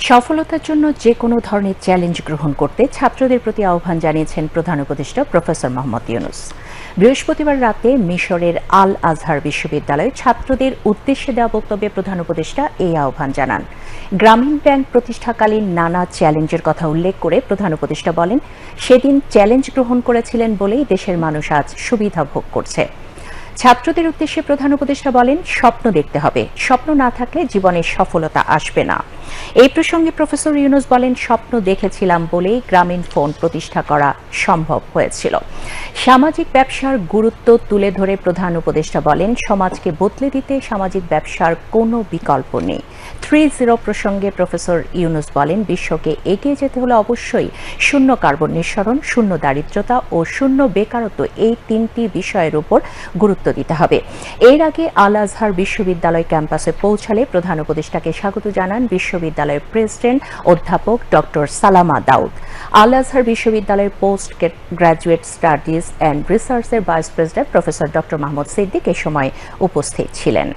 সফলতার জন্য যে কোনো ধরনের চ্যালেঞ্জ গ্রহণ করতে ছাত্রদের প্রতি আহ্বান জানিয়েছেন প্রধান উপদেষ্টা প্রফেসর মোহাম্মদ ইউনূস। বৃহস্পতিবার রাতে মিশরের আল আজহার বিশ্ববিদ্যালয়ে ছাত্রদের উদ্দেশ্যে দেওয়া বক্তব্যে প্রধান উপদেষ্টা এই আহ্বান জানান। গ্রামীণ ব্যাংক প্রতিষ্ঠাকালীন নানা চ্যালেঞ্জের কথা উল্লেখ করে প্রধান উপদেষ্টা বলেন, সেদিন চ্যালেঞ্জ গ্রহণ করেছিলেন বলেই দেশের মানুষ আজ সুবিধা ভোগ করছে। ছাত্রদের উদ্দেশ্যে প্রধান উপদেষ্টা বলেন, স্বপ্ন দেখতে হবে, স্বপ্ন না থাকলে জীবনে সফলতা আসবে না। এই প্রসঙ্গে প্রফেসর ইউনূস বলেন, স্বপ্ন দেখেছিলাম বলেই গ্রামীণ ফোন প্রতিষ্ঠা করা সম্ভব হয়েছিল। সামাজিক ব্যবসার গুরুত্ব তুলে ধরে প্রধান উপদেষ্টা বলেন, সমাজকে বদলে দিতে সামাজিক ব্যবসার কোনো বিকল্প নেই। 3-0 প্রসঙ্গে প্রফেসর ইউনূস বলেন, বিশ্বকে এগিয়ে যেতে হলে অবশ্যই শূন্য কার্বন নিঃসরণ, শূন্য দারিদ্রতা ও শূন্য বেকারত্ব, এই তিনটি বিষয়ের উপর গুরুত্ব দিতে হবে। এর আগে আল আজহার বিশ্ববিদ্যালয় ক্যাম্পাসে পৌঁছালে প্রধান উপদেষ্টাকে স্বাগত জানান বিশ্ববিদ্যালয়ের প্রেসিডেন্ট অধ্যাপক ডক্টর সালামা দাউদ। আল আজহার বিশ্ববিদ্যালয়ের পোস্ট গ্রাজুয়েট স্টাডিজ অ্যান্ড রিসার্চের vice president professor doctor Mahmud Siddique এ সময় উপস্থিত ছিলেন।